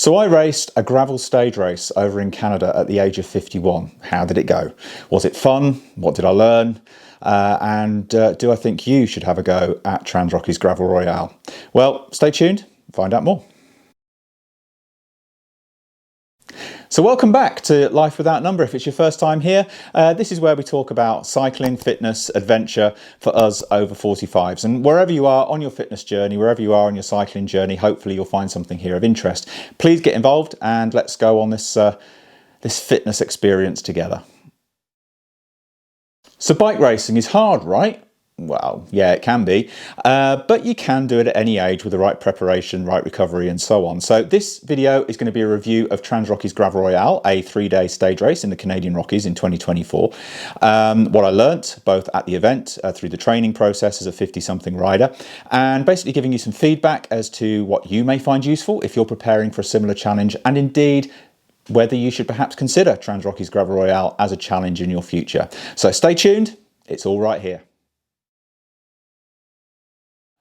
So I raced a gravel stage race over in Canada at the age of 51. How did it go? Was it fun? What did I learn? Do I think you should have a go at TransRockies Gravel Royale? Well, stay tuned, find out more. So welcome back to Life Without Number. If it's your first time here, this is where we talk about cycling, fitness, adventure for us over 45s. And wherever you are on your fitness journey, wherever you are on your cycling journey, hopefully you'll find something here of interest. Please get involved and let's go on this fitness experience together. So bike racing is hard, right? Well, yeah, it can be, but you can do it at any age with the right preparation, right recovery and so on. So this video is going to be a review of TransRockies Gravel Royale, a 3-day stage race in the Canadian Rockies in 2024. What I learnt both at the event, through the training process as a 50-something rider, and basically giving you some feedback as to what you may find useful if you're preparing for a similar challenge, and indeed whether you should perhaps consider TransRockies Gravel Royale as a challenge in your future. So stay tuned, it's all right here.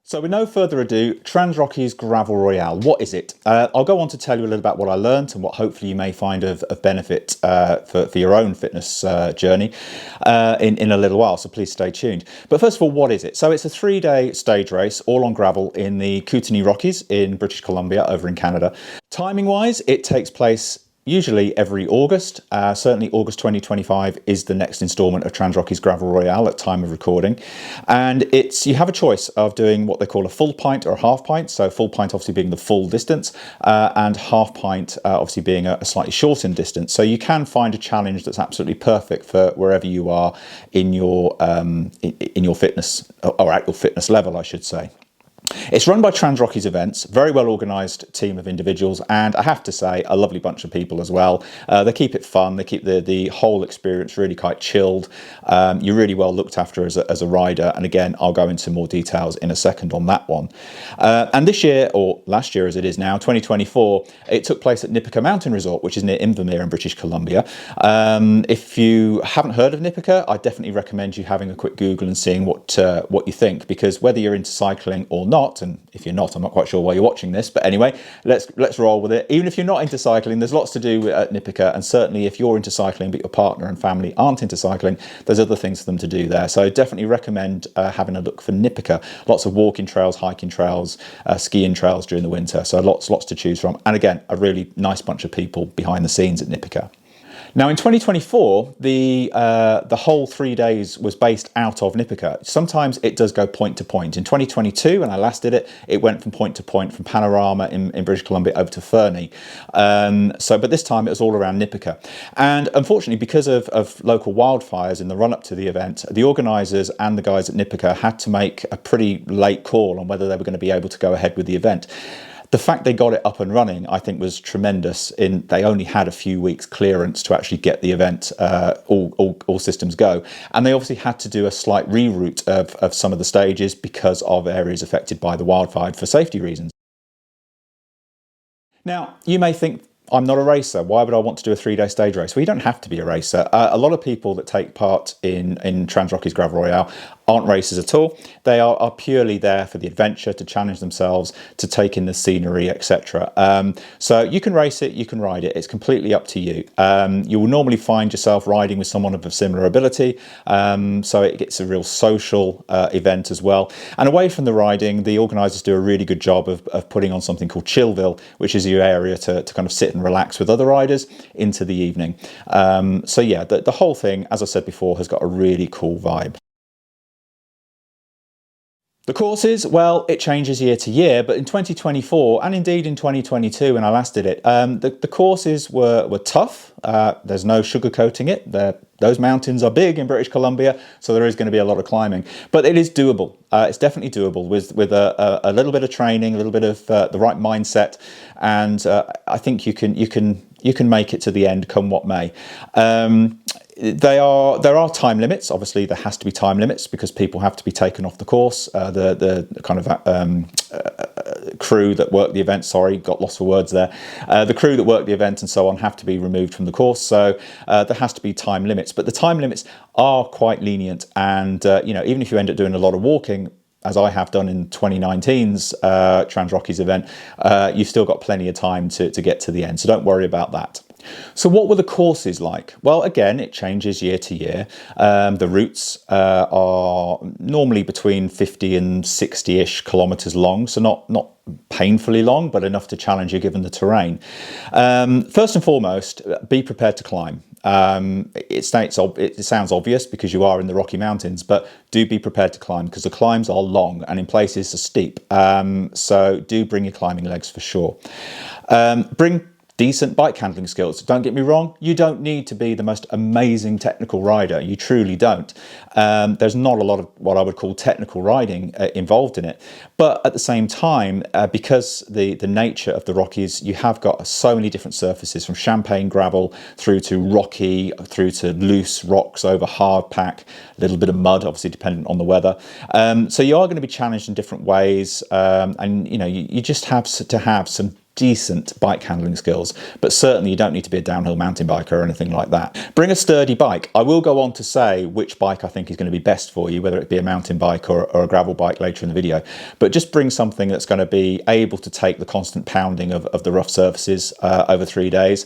So with no further ado, TransRockies Gravel Royale, what is it? I'll go on to tell you a little about what I learned and what hopefully you may find of benefit for your own fitness journey in a little while, so please stay tuned. But first of all, what is it? So it's a 3-day stage race, all on gravel in the Kootenay Rockies in British Columbia over in Canada. Timing-wise, it takes place usually every August. Certainly August 2025 is the next instalment of TransRockies Gravel Royale at time of recording. And you have a choice of doing what they call a full pint or a half pint. So full pint obviously being the full distance and half pint obviously being a slightly shortened distance. So you can find a challenge that's absolutely perfect for wherever you are in your fitness, or at your fitness level, I should say. It's run by TransRockies Events, very well organised team of individuals, and I have to say a lovely bunch of people as well. They keep it fun, they keep the whole experience really quite chilled. You're really well looked after as a rider, and again I'll go into more details in a second on that one. And this year, or last year as it is now, 2024, it took place at Nipika Mountain Resort, which is near Invermere in British Columbia. If you haven't heard of Nipika, I definitely recommend you having a quick Google and seeing what you think, because whether you're into cycling or not, and if you're not, I'm not quite sure why you're watching this, but anyway, let's roll with it. Even if you're not into cycling, there's lots to do at Nipika, and certainly if you're into cycling but your partner and family aren't into cycling, there's other things for them to do there. So I definitely recommend having a look for Nipika. Lots of walking trails, hiking trails, skiing trails during the winter, so lots to choose from, and again a really nice bunch of people behind the scenes at Nipika. Now in 2024, the whole 3 days was based out of Nipika. Sometimes it does go point to point. In 2022, when I last did it, it went from point to point from Panorama in British Columbia over to Fernie. But this time it was all around Nipika. And unfortunately, because of local wildfires in the run-up to the event, the organisers and the guys at Nipika had to make a pretty late call on whether they were going to be able to go ahead with the event. The fact they got it up and running, I think, was tremendous. They only had a few weeks clearance to actually get the event all systems go. And they obviously had to do a slight reroute of some of the stages because of areas affected by the wildfire for safety reasons. Now, you may think, I'm not a racer. Why would I want to do a 3-day stage race? Well, you don't have to be a racer. A lot of people that take part in TransRockies Gravel Royale aren't racers at all. They are purely there for the adventure, to challenge themselves, to take in the scenery, etc. So you can race it, you can ride it. It's completely up to you. You will normally find yourself riding with someone of a similar ability. So it's a real social event as well. And away from the riding, the organisers do a really good job of putting on something called Chillville, which is your area to kind of sit and relax with other riders into the evening. So yeah, the whole thing, as I said before, has got a really cool vibe. The courses, well, it changes year to year, but in 2024 and indeed in 2022 when I last did it, the courses were tough. There's no sugarcoating it. Those mountains are big in British Columbia, so there is going to be a lot of climbing, but it is doable. It's definitely doable with a little bit of training, a little bit of the right mindset, and I think you can make it to the end, come what may. There are time limits. Obviously, there has to be time limits because people have to be taken off the course. The kind of crew that work the event, sorry, got lost for words there. The crew that work the event and so on have to be removed from the course. So there has to be time limits. But the time limits are quite lenient. And, even if you end up doing a lot of walking, as I have done in 2019's TransRockies event, you've still got plenty of time to get to the end. So don't worry about that. So what were the courses like? Well, again, it changes year to year. The routes are normally between 50 and 60-ish kilometres long, so not painfully long, but enough to challenge you given the terrain. First and foremost, be prepared to climb. It sounds obvious because you are in the Rocky Mountains, but do be prepared to climb because the climbs are long and in places are steep. So do bring your climbing legs for sure. Bring decent bike handling skills. Don't get me wrong, you don't need to be the most amazing technical rider. You truly don't. There's not a lot of what I would call technical riding involved in it. But at the same time, because the nature of the Rockies, you have got so many different surfaces from champagne gravel through to rocky, through to loose rocks over hard pack, a little bit of mud, obviously dependent on the weather. So you are going to be challenged in different ways. And you know, you just have to have some decent bike handling skills, but certainly you don't need to be a downhill mountain biker or anything like that. Bring a sturdy bike. I will go on to say which bike I think is going to be best for you, whether it be a mountain bike or a gravel bike later in the video, but just bring something that's going to be able to take the constant pounding of the rough surfaces over 3 days,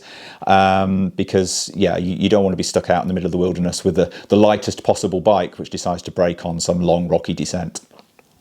because yeah, you don't want to be stuck out in the middle of the wilderness with the lightest possible bike which decides to break on some long rocky descent.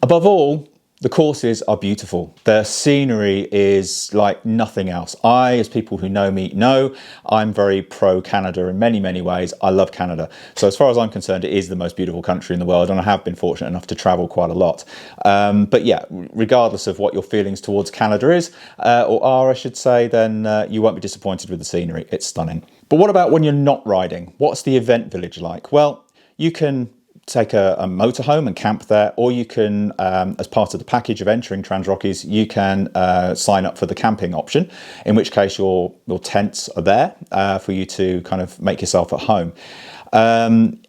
Above all, the courses are beautiful. The scenery is like nothing else. As people who know me know, I'm very pro Canada in many, many ways. I love Canada. So as far as I'm concerned, it is the most beautiful country in the world, and I have been fortunate enough to travel quite a lot. But yeah, regardless of what your feelings towards Canada is, or are, I should say, then you won't be disappointed with the scenery. It's stunning. But what about when you're not riding? What's the event village like? Well, you can take a motorhome and camp there, or you can, as part of the package of entering TransRockies, you can sign up for the camping option, in which case your tents are there for you to kind of make yourself at home.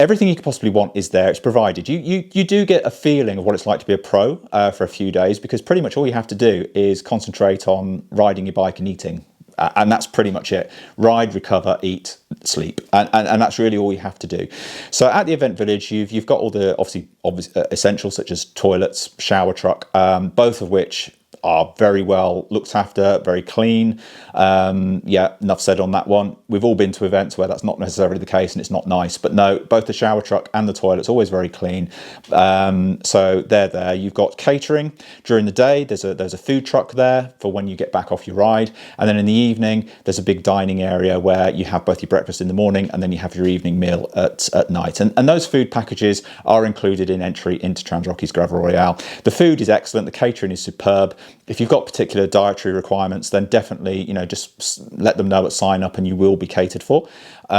Everything you could possibly want is there. It's provided. You do get a feeling of what it's like to be a pro for a few days, because pretty much all you have to do is concentrate on riding your bike and eating. And that's pretty much it. Ride, recover, eat, sleep, and that's really all you have to do. So at the event village, you've got all the obvious essentials such as toilets, shower truck, both of which are very well looked after, very clean. Yeah, enough said on that one. We've all been to events where that's not necessarily the case and it's not nice, but no, both the shower truck and the toilet's always very clean. So they're there. You've got catering during the day. There's a food truck there for when you get back off your ride, and then in the evening there's a big dining area where you have both your breakfast in the morning and then you have your evening meal at night. And those food packages are included in entry into TransRockies Gravel Royale. The food is excellent. The catering is superb. If you've got particular dietary requirements, then definitely, just let them know at sign up and you will be catered for. You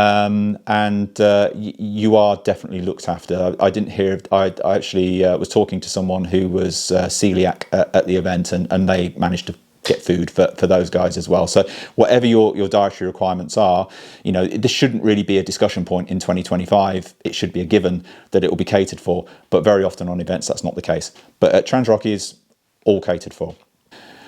are definitely looked after. I didn't hear, I actually was talking to someone who was celiac at the event, and they managed to get food for those guys as well. So whatever your dietary requirements are, this shouldn't really be a discussion point in 2025. It should be a given that it will be catered for, but very often on events that's not the case. But at TransRockies, all catered for.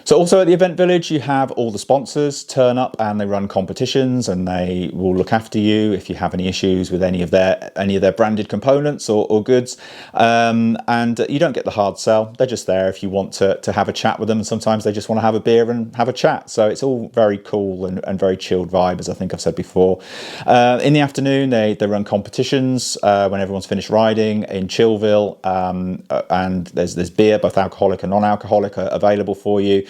So also at the event village, you have all the sponsors turn up and they run competitions, and they will look after you if you have any issues with any of their branded components or goods. And you don't get the hard sell. They're just there if you want to have a chat with them. And sometimes they just want to have a beer and have a chat. So it's all very cool and very chilled vibe, as I think I've said before. In the afternoon, they run competitions when everyone's finished riding in Chillville. And there's beer, both alcoholic and non-alcoholic, available for you.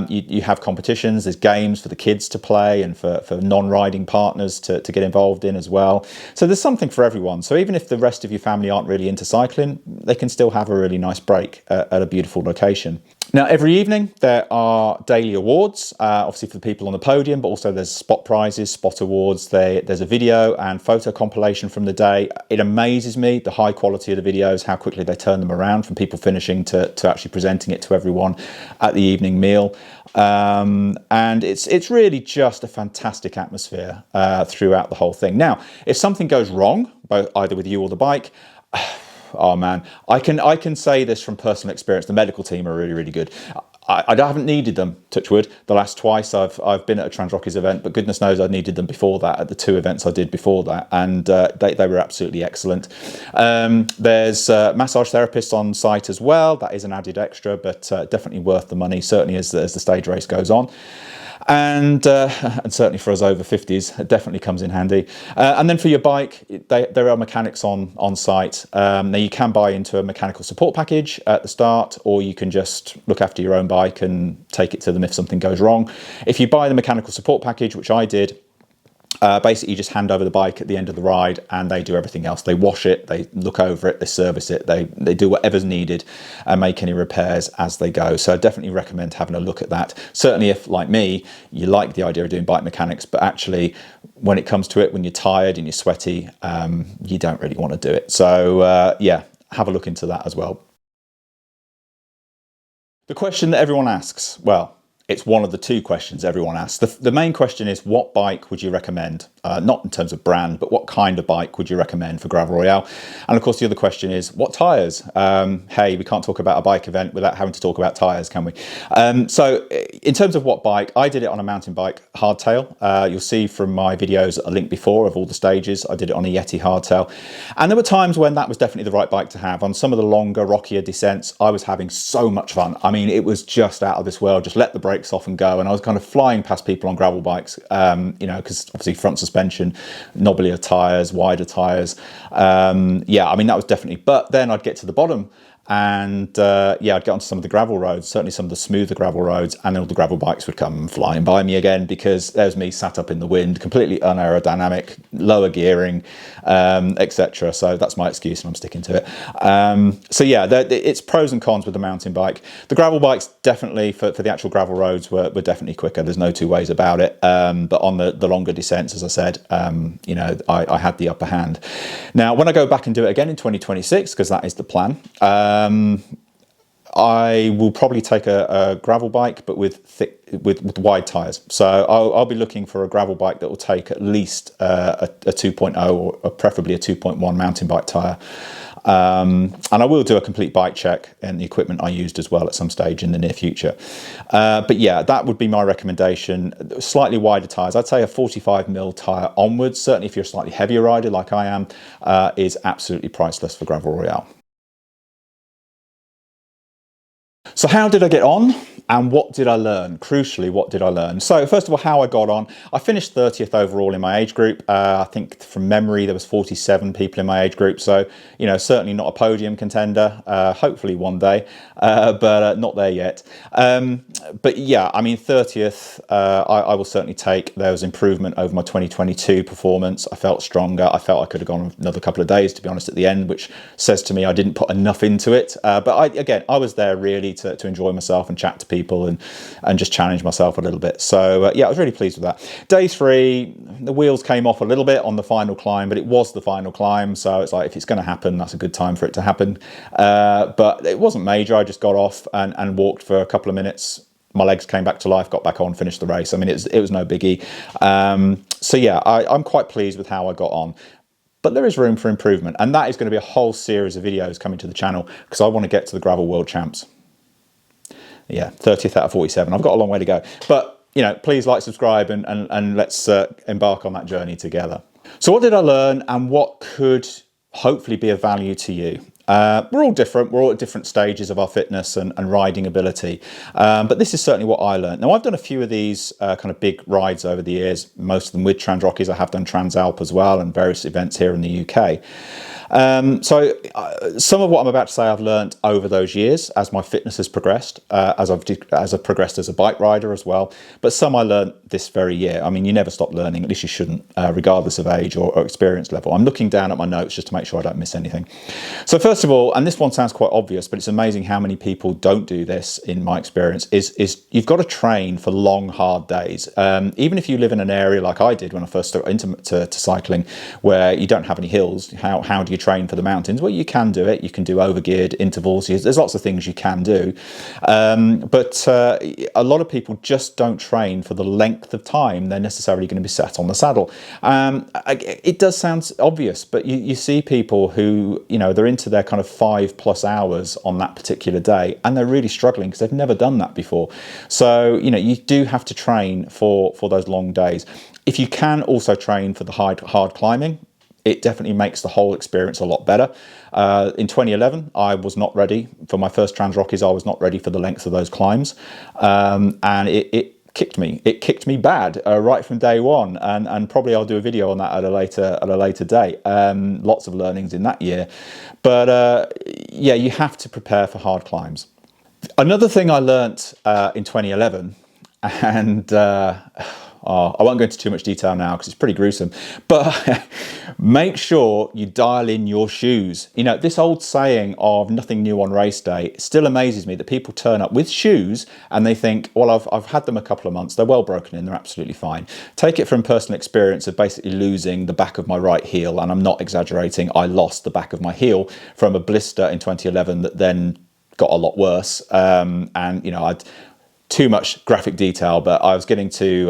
You have competitions, there's games for the kids to play and for non-riding partners to get involved in as well. So there's something for everyone. So even if the rest of your family aren't really into cycling, they can still have a really nice break at a beautiful location. Now, every evening there are daily awards, obviously for the people on the podium, but also there's spot prizes, spot awards. There's a video and photo compilation from the day. It amazes me, the high quality of the videos, how quickly they turn them around from people finishing to actually presenting it to everyone at the evening meal. And it's really just a fantastic atmosphere throughout the whole thing. Now, if something goes wrong, either with you or the bike, oh man, I can say this from personal experience. The medical team are really, really good. I haven't needed them, touch wood, the last twice I've been at a TransRockies event, but goodness knows I needed them before that at the 2 events I did before that, and they were absolutely excellent. There's massage therapists on site as well. That is an added extra, but definitely worth the money, certainly as the stage race goes on. And certainly for us over 50s, it definitely comes in handy. And then for your bike, there are mechanics on site. Now you can buy into a mechanical support package at the start, or you can just look after your own bike and take it to them if something goes wrong. If you buy the mechanical support package, which I did, basically you just hand over the bike at the end of the ride and they do everything else. They wash it, they look over it, they service it, they do whatever's needed and make any repairs as they go. So I definitely recommend having a look at that. Certainly if, like me, you like the idea of doing bike mechanics, but actually when it comes to it, when you're tired and you're sweaty, you don't really want to do it. So yeah, have a look into that as well. The question that everyone asks, well, it's one of the 2 questions everyone asks. The main question is, what bike would you recommend? Not in terms of brand, but what kind of bike would you recommend for Gravel Royale? And of course, the other question is, what tyres? Hey, we can't talk about a bike event without having to talk about tyres, can we? So in terms of what bike, I did it on a mountain bike hardtail. You'll see from my videos a link before of all the stages. I did it on a Yeti hardtail. And there were times when that was definitely the right bike to have. On some of the longer, rockier descents, I was having so much fun. I mean, it was just out of this world. Just let the brakes off and go, and I was kind of flying past people on gravel bikes, you know, because obviously front suspension, knobblier tyres, wider tyres. Yeah, I mean, that was definitely, but then I'd get to the bottom and yeah, I'd get onto some of the gravel roads, certainly some of the smoother gravel roads, and all the gravel bikes would come flying by me again, because there's me sat up in the wind, completely unaerodynamic, lower gearing, etc. So that's my excuse and I'm sticking to it. So yeah, it's pros and cons with the mountain bike. The gravel bikes definitely, for the actual gravel roads, were definitely quicker. There's no 2 ways about it. But on the longer descents, as I said, you know, I had the upper hand. Now, when I go back and do it again in 2026, because that is the plan, I will probably take a gravel bike, but with wide tyres. So I'll be looking for a gravel bike that will take at least a 2.0 or preferably a 2.1 mountain bike tyre. And I will do a complete bike check and the equipment I used as well at some stage in the near future. But yeah, that would be my recommendation. Slightly wider tyres. I'd say a 45mm tyre onwards, certainly if you're a slightly heavier rider like I am, is absolutely priceless for Gravel Royale. So how did I get on and what did I learn? Crucially, what did I learn? So first of all, how I got on. I finished 30th overall in my age group. I think from memory there was 47 people in my age group. So, you know, certainly not a podium contender, hopefully one day, but not there yet. But yeah, I mean, 30th, I will certainly take. There was improvement over my 2022 performance. I felt stronger. I felt I could have gone another couple of days, to be honest, at the end, which says to me I didn't put enough into it. But again, I was there really to enjoy myself and chat to people and just challenge myself a little bit. So yeah, I was really pleased with that. Day 3, the wheels came off a little bit on the final climb, but it was the final climb. So it's like, if it's going to happen, that's a good time for it to happen. But it wasn't major. I just got off and walked for a couple of minutes. My legs came back to life, got back on, finished the race. I mean, it was no biggie. So yeah, I'm quite pleased with how I got on. But there is room for improvement, and that is going to be a whole series of videos coming to the channel, because I want to get to the Gravel World Champs. Yeah, 30th out of 47. I've got a long way to go. But, you know, please like, subscribe, and let's embark on that journey together. So what did I learn, and what could hopefully be of value to you? We're all different. We're all at different stages of our fitness and riding ability. But this is certainly what I learned. Now, I've done a few of these kind of big rides over the years, most of them with TransRockies. I have done Transalp as well, and various events here in the UK. So some of what I'm about to say I've learned over those years as my fitness has progressed, as I've progressed as a bike rider as well. But some I learned this very year. I mean, you never stop learning, at least you shouldn't, regardless of age or experience level. I'm looking down at my notes just to make sure I don't miss anything. So first of all, and this one sounds quite obvious, but it's amazing how many people don't do this in my experience, is you've got to train for long, hard days. Even if you live in an area like I did when I first started into cycling, where you don't have any hills, how do you train for the mountains? Well, you can do it. You can do overgeared intervals. There's lots of things you can do. But a lot of people just don't train for the length length of time they're necessarily going to be sat on the saddle. It does sound obvious, but you see people who, you know, they're into their kind of 5+ hours on that particular day, and they're really struggling because they've never done that before. So, you know, you do have to train for those long days. If you can also train for the hard climbing, it definitely makes the whole experience a lot better. In 2011, I was not ready for my first TransRockies. I was not ready for the length of those climbs, and it kicked me. It kicked me bad right from day one, and probably I'll do a video on that at a later date. Lots of learnings in that year, but yeah, you have to prepare for hard climbs. Another thing I learnt in 2011, and I won't go into too much detail now because it's pretty gruesome, but make sure you dial in your shoes. You know, this old saying of nothing new on race day still amazes me, that people turn up with shoes and they think, well, I've had them a couple of months, they're well broken in, they're absolutely fine. Take it from personal experience of basically losing the back of my right heel, and I'm not exaggerating, I lost the back of my heel from a blister in 2011 that then got a lot worse. And, you know, too much graphic detail, but I was getting to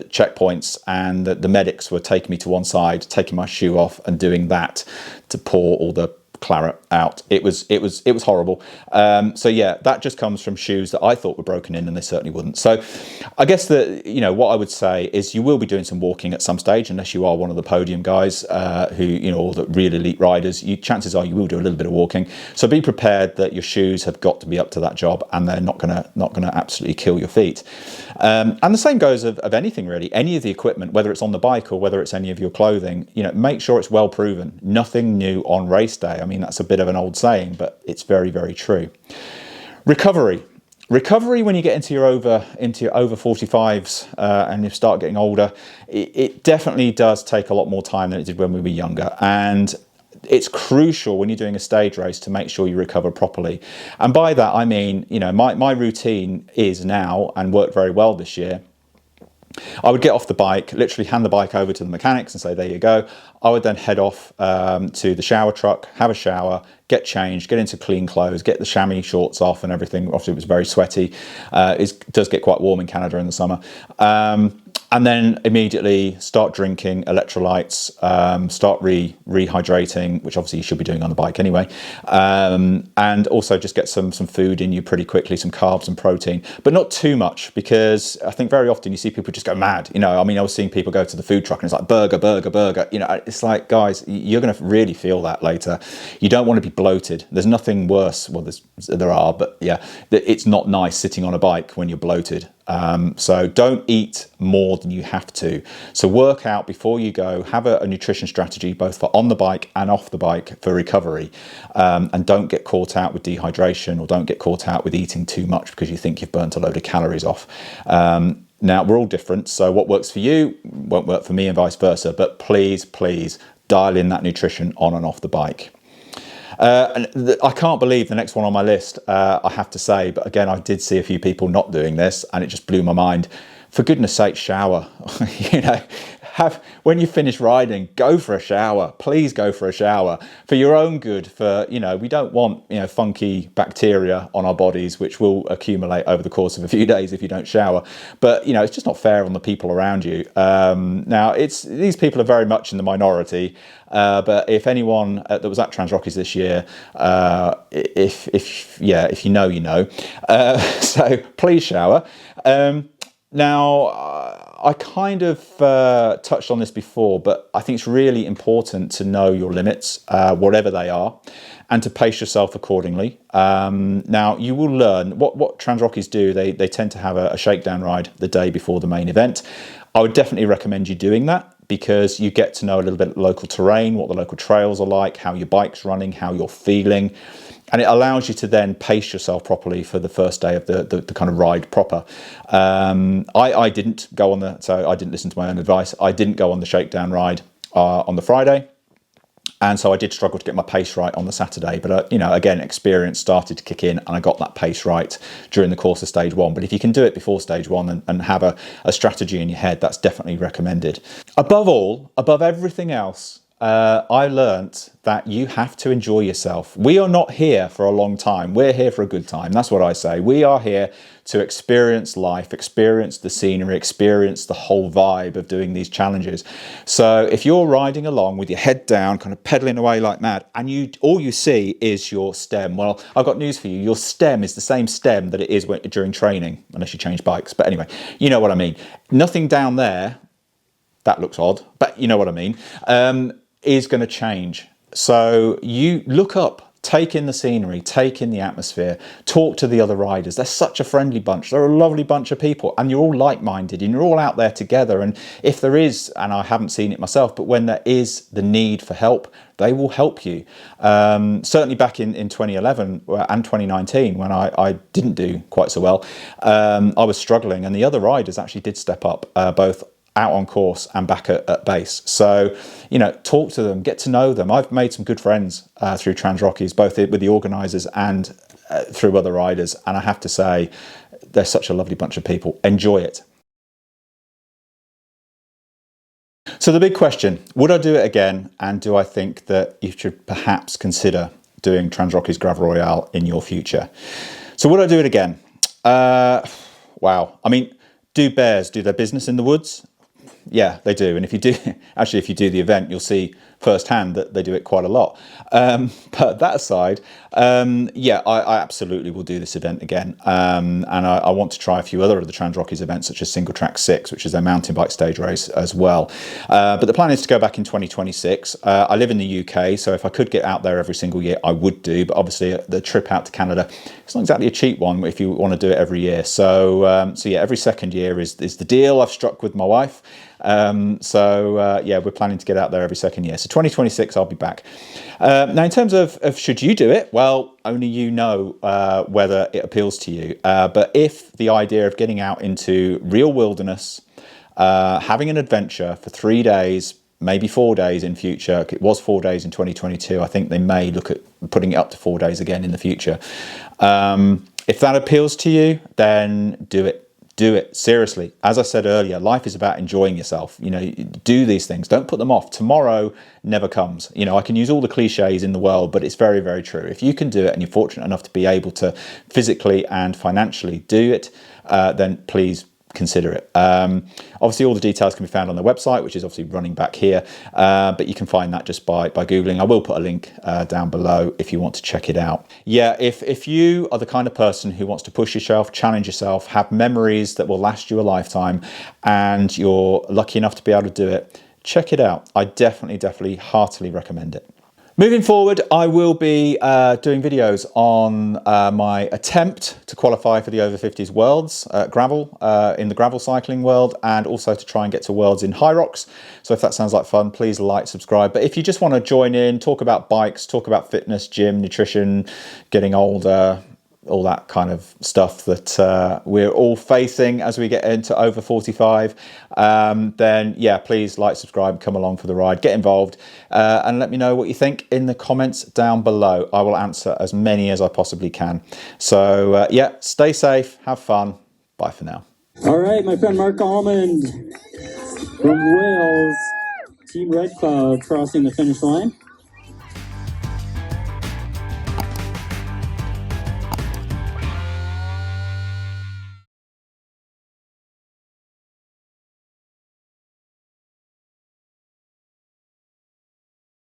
checkpoints, and the medics were taking me to one side, taking my shoe off and doing that to pour all the claret out. It was horrible. So yeah, that just comes from shoes that I thought were broken in, and they certainly wouldn't. So I guess that, you know, what I would say is you will be doing some walking at some stage, unless you are one of the podium guys who, you know, or the real elite riders. Chances are you will do a little bit of walking. So be prepared that your shoes have got to be up to that job, and they're not gonna absolutely kill your feet. And the same goes of anything really. Any of the equipment, whether it's on the bike or whether it's any of your clothing, you know, make sure it's well proven. Nothing new on race day. I mean, that's a bit of an old saying, but it's very, very true. Recovery when you get into your over 45s and you start getting older, it definitely does take a lot more time than it did when we were younger, and it's crucial when you're doing a stage race to make sure you recover properly. And by that I mean, you know, my routine is now, and worked very well this year, I would get off the bike, literally hand the bike over to the mechanics and say, there you go. I would then head off to the shower truck, have a shower, get changed, get into clean clothes, get the chamois shorts off and everything. Obviously it was very sweaty. It does get quite warm in Canada in the summer. And then immediately start drinking electrolytes, start rehydrating, which obviously you should be doing on the bike anyway. And also just get some food in you pretty quickly, some carbs and protein, but not too much, because I think very often you see people just go mad. You know, I mean, I was seeing people go to the food truck and it's like burger, burger, burger. You know, it's like, guys, you're going to really feel that later. You don't want to be bloated. There's nothing worse. Well, there are, but yeah, it's not nice sitting on a bike when you're bloated. So don't eat more than you have to. So work out before you go, have a nutrition strategy, both for on the bike and off the bike for recovery. And don't get caught out with dehydration, or don't get caught out with eating too much because you think you've burnt a load of calories off. Now, we're all different, so what works for you won't work for me and vice versa, but please dial in that nutrition on and off the bike. And I can't believe the next one on my list, I have to say, but again, I did see a few people not doing this and it just blew my mind. For goodness sake, shower. You know, when you finish riding, go for a shower. Please go for a shower for your own good. For, you know, we don't want, you know, funky bacteria on our bodies, which will accumulate over the course of a few days if you don't shower. But, you know, it's just not fair on the people around you. Now, these people are very much in the minority. But if anyone that was at TransRockies this year, if you know, you know. So please shower. Now, I kind of touched on this before, but I think it's really important to know your limits, whatever they are, and to pace yourself accordingly. Now, you will learn what TransRockies do. They tend to have a shakedown ride the day before the main event. I would definitely recommend you doing that, because you get to know a little bit of local terrain, what the local trails are like, how your bike's running, how you're feeling. And it allows you to then pace yourself properly for the first day of the kind of ride proper. I didn't go on so I didn't listen to my own advice. I didn't go on the shakedown ride on the Friday. And so I did struggle to get my pace right on the Saturday. But, you know, again, experience started to kick in and I got that pace right during the course of stage one. But if you can do it before stage one and have a strategy in your head, that's definitely recommended. Above everything else, I learnt that you have to enjoy yourself. We are not here for a long time. We're here for a good time. That's what I say. We are here to experience life, experience the scenery, experience the whole vibe of doing these challenges. So if you're riding along with your head down, kind of pedaling away like mad, and all you see is your stem, well, I've got news for you. Your stem is the same stem that it is during training, unless you change bikes. But anyway, you know what I mean. Nothing down there, that looks odd, but you know what I mean, is going to change. So you look up, take in the scenery, take in the atmosphere, talk to the other riders. They're such a friendly bunch. They're a lovely bunch of people, and you're all like-minded and you're all out there together. And if there is, and I haven't seen it myself, but when there is the need for help, they will help you. Certainly back in 2011 and 2019, when I didn't do quite so well, I was struggling, and the other riders actually did step up, both out on course and back at base. So, you know, talk to them, get to know them. I've made some good friends through TransRockies, both with the organisers and through other riders. And I have to say, they're such a lovely bunch of people. Enjoy it. So the big question, would I do it again? And do I think that you should perhaps consider doing TransRockies Gravel Royale in your future? So would I do it again? Wow. I mean, do bears do their business in the woods? Yeah, they do. And if you do, actually, if you do the event, you'll see firsthand that they do it quite a lot. But that aside, yeah, I absolutely will do this event again. And I want to try a few other of the TransRockies events, such as Single Track 6, which is their mountain bike stage race as well. But the plan is to go back in 2026. I live in the UK, so if I could get out there every single year, I would do. But obviously, the trip out to Canada, it's not exactly a cheap one if you want to do it every year. So, so yeah, every second year is the deal I've struck with my wife. Yeah, we're planning to get out there every second year. So 2026, I'll be back. Now, in terms of should you do it, well, only you know whether it appeals to you. But if the idea of getting out into real wilderness, having an adventure for 3 days, maybe 4 days in future, it was 4 days in 2022. I think they may look at putting it up to 4 days again in the future. If that appeals to you, then do it. Do it, seriously. As I said earlier, life is about enjoying yourself. You know, do these things. Don't put them off. Tomorrow never comes. You know, I can use all the cliches in the world, but it's very, very true. If you can do it and you're fortunate enough to be able to physically and financially do it, then please consider it. Obviously, all the details can be found on the website, which is obviously running back here, but you can find that just by Googling. I will put a link down below if you want to check it out. Yeah, if you are the kind of person who wants to push yourself, challenge yourself, have memories that will last you a lifetime, and you're lucky enough to be able to do it, check it out. I definitely, heartily recommend it. Moving forward, I will be doing videos on my attempt to qualify for the over 50s Worlds gravel, in the gravel cycling world, and also to try and get to Worlds in high rocks. So if that sounds like fun, please like, subscribe. But if you just want to join in, talk about bikes, talk about fitness, gym, nutrition, getting older, all that kind of stuff that we're all facing as we get into over 45, then yeah, please like, subscribe, come along for the ride, get involved, and let me know what you think in the comments down below. I will answer as many as I possibly can. So yeah, stay safe, have fun. Bye for now. All right, my friend Mark Almond from Wales, Team Red Cloud crossing the finish line.